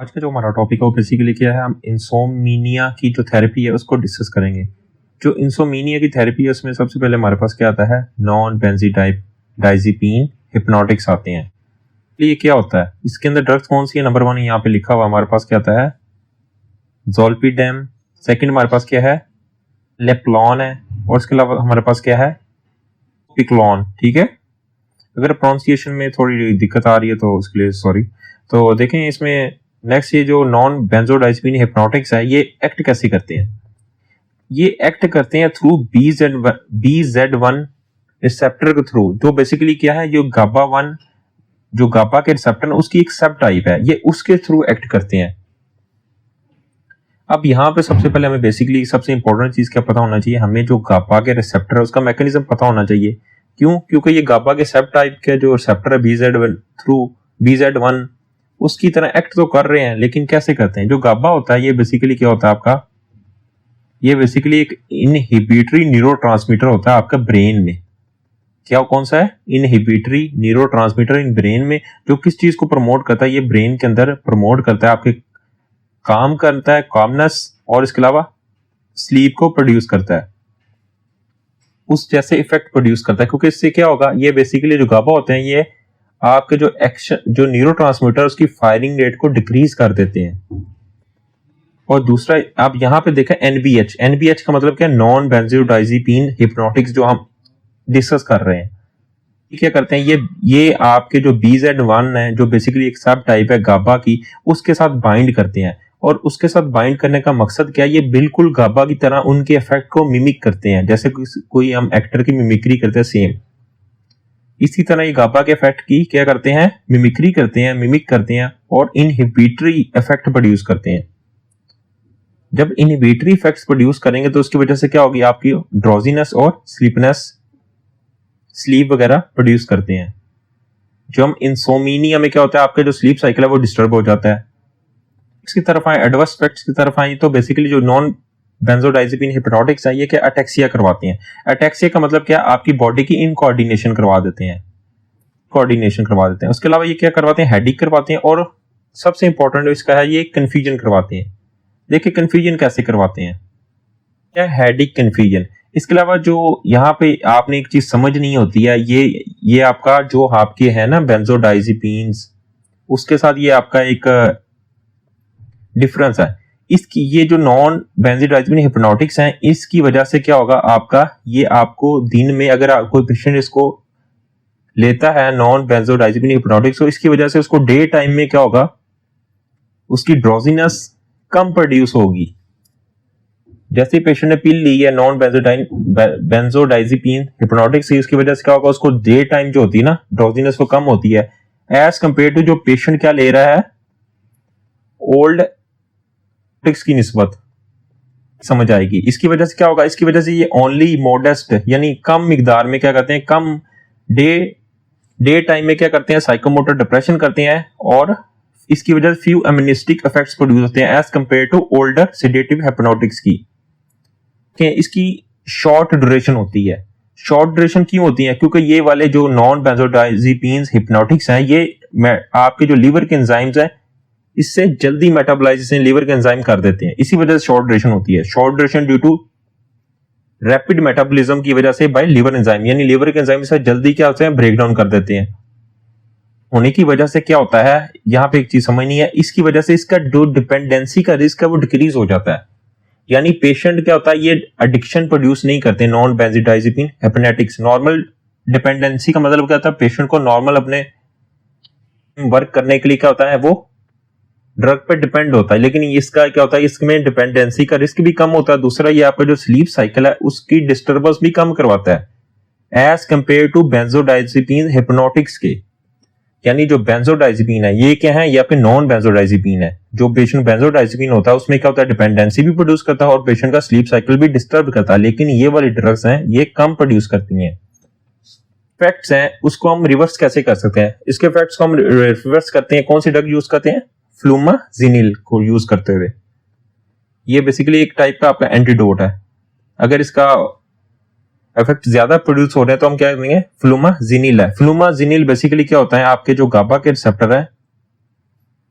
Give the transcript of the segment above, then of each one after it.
आज का जो हमारा टॉपिक है वो बेसिकली क्या है, हम इंसोमनीया की जो थेरेपी है उसको डिस्कस करेंगे। जो इंसोमनीया की थेरेपी है उसमें सबसे पहले हमारे पास क्या आता है, नॉन बेंजीडाइजिपीन हिप्नोटिक्स आते हैं। तो ये क्या होता है, इसके अंदर ड्रग्स कौन सी है, नंबर 1 यहाँ पे लिखा हुआ हमारे पास क्या आता है, ज़ोलपीडेम। सेकंड हमारे पास क्या है, लेप्लॉन है, और इसके अलावा हमारे पास क्या है, पिक्लॉन। ठीक है, अगर प्रोनाउंसिएशन में थोड़ी दिक्कत आ रही है तो उसके लिए सॉरी। तो देखें इसमें नेक्स्ट, ये जो नॉन बेंजोडाइजिपीन हिप्नोटिक्स है ये एक्ट कैसे करते हैं, ये एक्ट करते हैं थ्रू BZ1 रिसेप्टर के थ्रू। जो बेसिकली क्या है, जो GABA1 जो गाबा के रिसेप्टर उसकी एक सब टाइप है, ये उसके थ्रू एक्ट करते हैं। अब यहाँ पे सबसे पहले हमें बेसिकली सबसे इंपॉर्टेंट चीज क्या पता होना चाहिए, हमें जो गाबा के रिसेप्टर है उसका मैकेनिज्म पता होना चाहिए। क्यों? क्योंकि ये गाबा के सब टाइप के जो रिसेप्टर है BZ1 उसकी तरह एक्ट तो कर रहे हैं, लेकिन कैसे करते हैं। जो गाबा होता है ये बेसिकली क्या होता है आपका, ये बेसिकली एक इनहिबिटरी न्यूरोट्रांसमीटर होता है आपका ब्रेन में। क्या कौन सा है, इनहिबिटरी न्यूरोट्रांसमीटर इन ब्रेन में, जो किस चीज को प्रमोट करता है, ये ब्रेन के अंदर प्रमोट करता है, आपके काम करता है, कामनेस, और इसके अलावा स्लीप को प्रोड्यूस करता है, उस जैसे इफेक्ट प्रोड्यूस करता है। क्योंकि इससे क्या होगा, ये बेसिकली जो गाबा होते हैं ये आपके जो एक्शन जो न्यूरोट्रांसमीटर उसकी फायरिंग रेट को डिक्रीज कर देते हैं। और दूसरा आप यहाँ पे देखा NBH का मतलब क्या, नॉन बेंजोडाइजिपीन हिप्नोटिक्स जो हम डिस्कस कर रहे हैं। क्या करते हैं, ये आपके जो BZ1 है जो बेसिकली एक सब टाइप है गाबा की, उसके साथ बाइंड करते हैं। और उसके साथ बाइंड करने का मकसद क्या है, ये बिल्कुल गाबा की तरह उनके इफेक्ट को मिमिक करते हैं, जैसे कोई हम एक्टर की मिमिक्री करते हैं सेम इसी तरह ये गाबा के इफेक्ट की क्या करते हैं, मिमिक्री करते हैं, मिमिक करते हैं, और इनहिबिटरी इफेक्ट प्रोड्यूस करते हैं। जब इनहिबिटरी इफेक्ट्स प्रोड्यूस करेंगे तो उसकी वजह से क्या होगी, आपकी ड्रोजीनेस और स्लीप वगैरह प्रोड्यूस करते हैं। जो हम इंसोमिनिया में क्या होता है, आपका जो स्लीप साइकिल है वो डिस्टर्ब हो जाता है। इसकी तरफ आए, एडवर्स इफेक्ट्स की तरफ आए, तो बेसिकली जो नॉन बेंजोडाइजिपीन हिप्नोटिक्स है ये क्या अटैक्सिया करवाती हैं। अटैक्सिया का मतलब क्या, आपकी बॉडी की इनकोऑर्डिनेशन करवा देते हैं, कोऑर्डिनेशन करवा देते हैं। उसके अलावा ये क्या करवाते हैं, हेडिक करवाते हैं, और सबसे इंपॉर्टेंट इसका है ये कंफ्यूजन करवाते हैं। देखिए कंफ्यूजन कैसे करवाते हैं, क्या हेडिक कंफ्यूजन। इसके अलावा जो यहाँ पे आपने एक चीज समझ नहीं होती है, ये आपका जो आपके है ना बेंजोडाइजिपीन्स, उसके साथ ये आपका एक डिफरेंस है। इसकी ये जो नॉन बेंजोडाइजिपीन हिप्नोटिक्स हैं, इसकी वजह से क्या होगा आपका, ये आपको दिन में अगर कोई पेशेंट इसको लेता है नॉन बेंजोडाइजिपीन हिप्नोटिक्स, तो इसकी वजह से उसको डे टाइम में क्या होगा, उसकी ड्रोजीनेस कम प्रोड्यूस होगी। जैसे ही पेशेंट ने पिल ली है नॉन बेंजोडाइजिपीन हिप्नोटिक्स, उसकी वजह से क्या होगा, उसको डे टाइम जो होती है ना ड्रोजीनेस वो कम होती है, एज कंपेयर टू जो पेशेंट क्या ले रहा है ओल्ड की निस्बत। समझ आएगी। इसकी वजह से क्या होगा, इसकी वजह से ये ओनली मॉडेस्ट यानी कम मिकदार में क्या करते हैं, कम डे टाइम में क्या करते हैं, साइकोमोटर डिप्रेशन करते हैं, और इसकी वजह से फ्यू एमिनिस्टिक इफेक्ट्स प्रोड्यूस होते हैं as compare to older sedative hypnotics की। इसकी शॉर्ट ड्यूरेशन होती है। शॉर्ट ड्यूरेशन क्यों होती है, क्योंकि ये वाले जो नॉन बेंजोडाइजिपीन हिप्नोटिक्स हैं ये आपके जो लीवर के एंजाइम्स हैं इससे जल्दी मेटाबोलाइजेशन लीवर के एंजाइम कर देते हैं, इसी वजह से शॉर्ट ड्यूरेशन होती है। Short duration due to rapid metabolism की वजह से बाय लिवर एंजाइम, यानी लिवर के एंजाइम से जल्दी क्या होते हैं, ब्रेक डाउन कर देते हैं। होने की वजह से क्या होता है, यहाँ पे एक चीज समझनी है, इसकी वजह से इसका जो डिपेंडेंसी का रिस्क है वो डिक्रीज हो जाता है। यानी पेशेंट क्या होता है, ये एडिक्शन प्रोड्यूस नहीं करते नॉन बेंजोडाइजिपीन हिप्नोटिक्स। नॉर्मल डिपेंडेंसी का मतलब क्या होता है, पेशेंट को नॉर्मल अपने वर्क करने के लिए क्या होता है वो ड्रग पे डिपेंड होता है, लेकिन इसका क्या होता है, इसमें डिपेंडेंसी का रिस्क भी कम होता है। दूसरा ये आपका जो स्लीप साइकिल है उसकी डिस्टर्बेंस भी कम करवाता है एज कंपेयर टू बेंजोडाइजिपीन हिप्नोटिक्स के। यानी जो बेंजोडाइजिपीन है ये क्या है, ये आपके नॉन बेंजोडाइजिपीन है। जो पेशेंट बेंजोडाइजिपीन होता है उसमें क्या होता है, डिपेंडेंसी भी प्रोड्यूस करता है और पेशेंट का स्लीप साइकिल भी डिस्टर्ब करता है, लेकिन ये वाली ड्रग्स हैं ये कम प्रोड्यूस करती हैं। इफेक्ट्स हैं उसको हम रिवर्स कैसे कर सकते हैं, इसके इफेक्ट्स को हम रिवर्स करते हैं, कौन सी ड्रग यूज करते हैं, फ्लूमाजीनिल को यूज करते हुए। ये बेसिकली एक टाइप का आपका एंटीडोट है। अगर इसका इफेक्ट ज्यादा प्रोड्यूस हो रहे हैं तो हम क्या करेंगे, फ्लूमाजीनिल है। फ्लूमाजीनिल बेसिकली क्या होता है, आपके जो गाबा के रिसेप्टर है,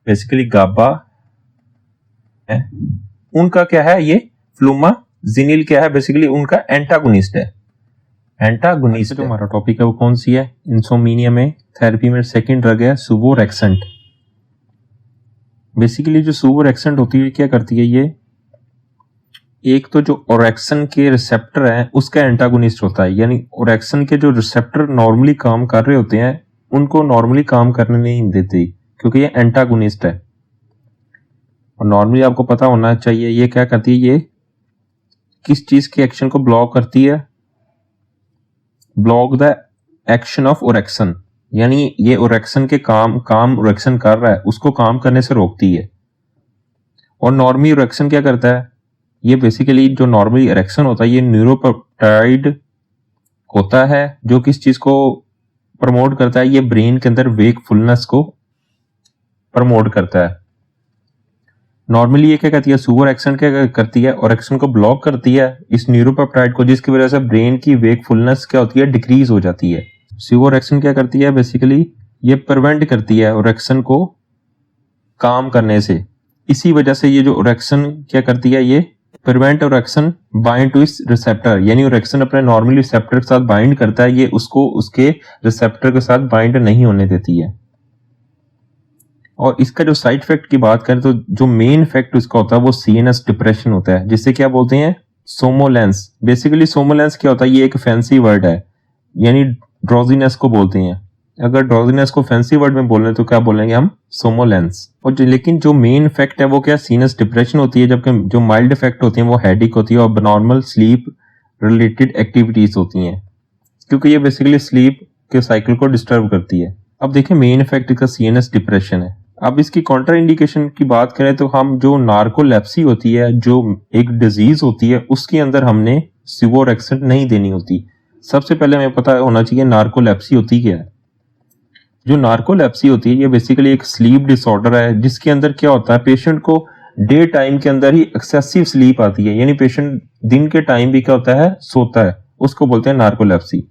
बेसिकली गाबा है उनका क्या है, ये फ्लूमाजीनिल क्या है, बेसिकली उनका एंटागोनिस्ट है। एंटागोनिस्ट जो हमारा टॉपिक है वो कौन सी है, इंसोमिनिया में थेरेपी में सेकंड ड्रग है सुवोरेक्सेंट। बेसिकली जो सुवोरेक्सेंट होती है क्या करती है, ये एक तो जो ओरेक्सन के रिसेप्टर है उसका एंटागोनिस्ट होता है, यानी ओरेक्सन के जो रिसेप्टर नॉर्मली काम कर रहे होते हैं उनको नॉर्मली काम करने नहीं देते क्योंकि ये एंटागोनिस्ट है। और नॉर्मली आपको पता होना चाहिए ये क्या करती है, ये किस चीज के एक्शन को ब्लॉक करती है, ब्लॉक द एक्शन ऑफ ओरेक्सन, यानी ये ओरेक्सन के काम ओरेक्सन कर रहा है उसको काम करने से रोकती है। और नॉर्मली ओरेक्सन क्या करता है, ये बेसिकली जो नॉर्मली इरेक्शन होता है ये न्यूरोपेप्टाइड होता है जो किस चीज को प्रमोट करता है, ये ब्रेन के अंदर वेकफुलनेस को प्रमोट करता है। नॉर्मली ये क्या करती है, सुवोरेक्सेंट क्या करती है, ओरेक्सन को ब्लॉक करती है इस न्यूरोपेप्टाइड को, जिसकी वजह से ब्रेन की वेकफुलनेस क्या होती है, डिक्रीज हो जाती है। सुवोरेक्सन क्या करती है, बेसिकली ये प्रिवेंट करती है ओरेक्सन को काम करने से। इसी वजह से ये जो ओरेक्सन क्या करती है, ये प्रिवेंट ओरेक्सन बाइंड टू इस रिसेप्टर, यानी ओरेक्सन अपने नॉर्मली रिसेप्टर के साथ बाइंड करता है, ये उसको उसके रिसेप्टर के साथ बाइंड नहीं होने देती है। और इसका जो साइड इफेक्ट की बात करें तो जो मेन इफेक्ट इसका होता है वो सीएनएस डिप्रेशन होता है, जिससे क्या बोलते हैं, सोमोलेंस। बेसिकली सोमोलेंस क्या होता है, ये एक फैंसी वर्ड है, यानी ड्रोजीनेस को बोलते हैं। अगर ड्रोजीनेस को फैंसी वर्ड में बोल रहे हैं तो क्या बोलेंगे हम, सोमोलेंस। और लेकिन जो मेन इफेक्ट है वो क्या, सीनस डिप्रेशन होती है, जबकि जो माइल्ड इफेक्ट होती है वो हेडेक होती है और नॉर्मल स्लीप रिलेटेड एक्टिविटीज होती हैं, क्योंकि ये बेसिकली स्लीप के साइकिल को डिस्टर्ब करती है। अब देखिए मेन इफेक्ट इसका सीएनएस डिप्रेशन है। अब इसकी काउंटर इंडिकेशन की बात करें तो हम जो नार्कोलेप्सी होती है, जो एक डिजीज होती है, उसके अंदर हमने सुवोरेक्सेंट नहीं देनी होती। सबसे पहले हमें पता होना चाहिए नार्कोलेप्सी होती क्या है। जो नार्कोलेप्सी होती है ये बेसिकली एक स्लीप डिसऑर्डर है, जिसके अंदर क्या होता है, पेशेंट को डे टाइम के अंदर ही एक्सेसिव स्लीप आती है, यानी पेशेंट दिन के टाइम भी क्या होता है, सोता है, उसको बोलते हैं नार्कोलेप्सी,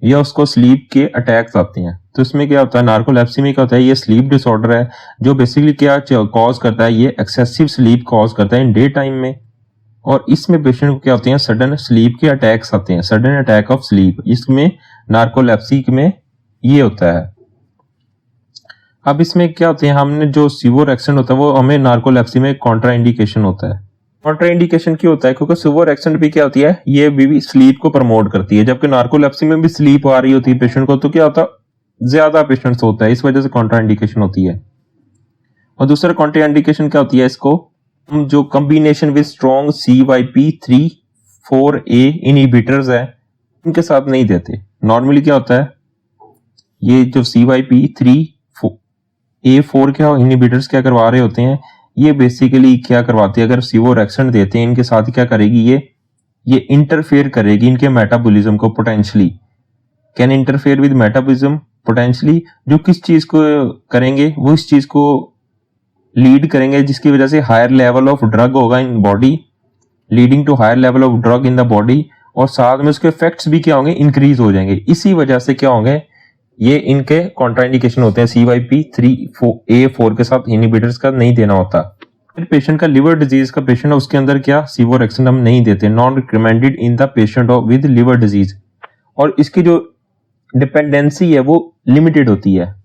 या उसको स्लीप के अटैक्स आते हैं। तो इसमें क्या होता है, नार्कोलेप्सी में क्या होता है, ये स्लीप डिसऑर्डर है जो बेसिकली क्या कॉज करता है, ये एक्सेसिव स्लीप कॉज करता है इन डे टाइम में। और इसमें पेशेंट को क्या होते हैं, सडन स्लीप के अटैक्स आते हैं, सडन अटैक ऑफ स्लीप, इसमें नार्कोलेप्सी में ये होता है। अब इसमें क्या होते हैं, हमने जो सुवोरेक्सेंट होता है वो हमें नार्कोलेप्सी में कॉन्ट्रा इंडिकेशन होता है। कॉन्ट्रा इंडिकेशन क्यों होता है, क्योंकि सुवोरेक्सेंट भी क्या होती है, ये भी स्लीप को प्रमोट करती है, जबकि नार्कोलेप्सी में भी स्लीप आ रही होती है पेशेंट को, तो क्या होता है, ज्यादा पेशेंट सोता है, इस वजह से कॉन्ट्रा इंडिकेशन होती है। और दूसरा कॉन्ट्रा इंडिकेशन क्या होती है, इसको हम जो combination with strong CYP3/4A inhibitors है उनके साथ नहीं देते। नॉर्मली क्या होता है, ये जो CYP3/4 क्या इनहिबिटर्स क्या करवा रहे होते हैं, ये बेसिकली क्या करवाते हैं, अगर सुवोरेक्सेंट देते हैं इनके साथ क्या करेगी, ये इंटरफेयर करेगी इनके मेटाबॉलिज्म को potentially, can interfere with metabolism potentially, जो किस चीज को करेंगे, वो इस चीज को लीड करेंगे जिसकी वजह से हायर लेवल ऑफ ड्रग होगा in body, leading to higher level of drug in the body, और साथ में उसके इफेक्ट्स भी क्या होंगे, इंक्रीज हो जाएंगे। इसी वजह से क्या होंगे, ये इनके कॉन्ट्राइंडिकेशन होते हैं, CYP3/4 के साथ इनहिबिटर्स का नहीं देना होता। फिर पेशेंट का लिवर डिजीज का पेशेंट है, उसके अंदर क्या सुवोरेक्सेंट हम नहीं देते, non recommended in the patient with liver disease. और इसकी जो डिपेंडेंसी है वो लिमिटेड होती है,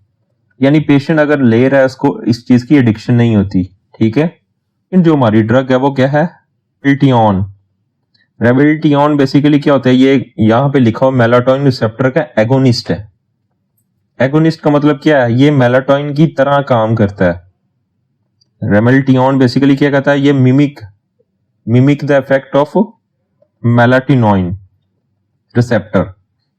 यानी पेशेंट अगर ले रहा है उसको इस चीज की एडिक्शन नहीं होती, ठीक है। इन जो हमारी ड्रग है वो क्या है, रेवेल्टियन। रेवेल्टियन बेसिकली क्या होता है, ये यहाँ पे लिखा हुआ मेलाटोनिन रिसेप्टर का एगोनिस्ट है। एगोनिस्ट का मतलब क्या है, ये मेलाटोनिन की तरह काम करता है। रेवेल्टियन बेसिकली क्या कहता है, ये mimic the effect of melatonin receptor,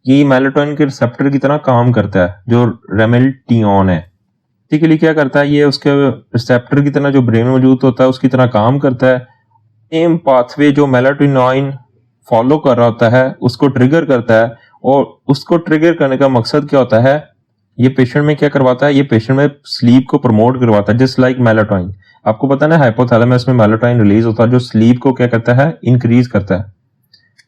ये मेलाटोनिन के रिसेप्टर की तरह काम करता है जो रेवेल्टियन है। बेसिकली क्या करता है, ये उसके रिसेप्टर की तरह जो ब्रेन में मौजूद होता है उसकी तरह काम करता है। सेम पाथवे जो मेलाटोनिन फॉलो कर रहा होता है उसको ट्रिगर करता है, और उसको ट्रिगर करने का मकसद क्या होता है, ये पेशेंट में क्या करवाता है, ये पेशेंट में स्लीप को प्रमोट करवाता है, जस्ट लाइक मेलाटोनिन। आपको पता है ना, हाइपोथैलेमस में मेलाटोनिन रिलीज होता है जो स्लीप को क्या करता है, इंक्रीज करता है।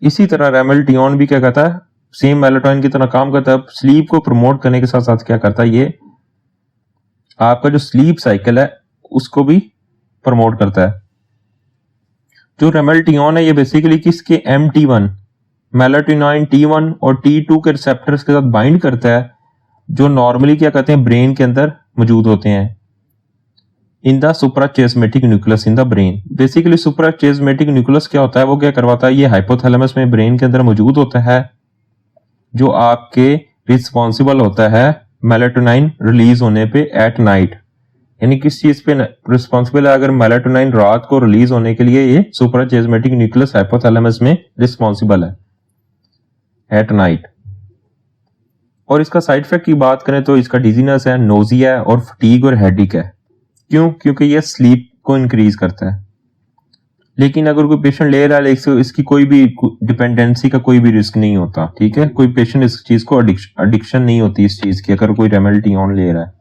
इसी तरह रेवेल्टियन भी क्या करता है, सेम मेलाटोनिन की तरह काम करता है, स्लीप को प्रमोट करने के साथ साथ क्या करता है, ये आपका जो स्लीप साइकिल है उसको भी प्रमोट करता है। जो रेमेल्टियन है ये बेसिकली किसके MT1 मेलाटोनिन T1 और T2 के रिसेप्टर्स के साथ बाइंड करता है, जो नॉर्मली क्या कहते हैं ब्रेन के अंदर मौजूद होते हैं in the suprachiasmatic nucleus in the brain. Basically suprachiasmatic nucleus क्या होता है, वो क्या करवाता है, ये हाइपोथैलेमस में ब्रेन के अंदर मौजूद होता है, जो आपके रिस्पॉन्सिबल होता है मेलाटोनिन रिलीज होने पे एट नाइट। यानी किस चीज पे रिस्पॉन्सिबल है, अगर मेलाटोनिन रात को रिलीज होने के लिए ये सुप्राचिasmatic न्यूक्लियस हाइपोथैलेमस में रिस्पॉन्सिबल है एट नाइट। और इसका साइड इफेक्ट की बात करें तो इसका डिजीनेस है, नोजिया है और फटीग और हेडेक है। क्यों? क्योंकि ये स्लीप को इंक्रीज करता है। लेकिन अगर कोई पेशेंट ले रहा है इसकी कोई भी डिपेंडेंसी का कोई भी रिस्क नहीं होता, ठीक है। कोई पेशेंट इस चीज को एडिक्शन नहीं होती इस चीज की, अगर कोई रेमेल्टियन ले रहा है।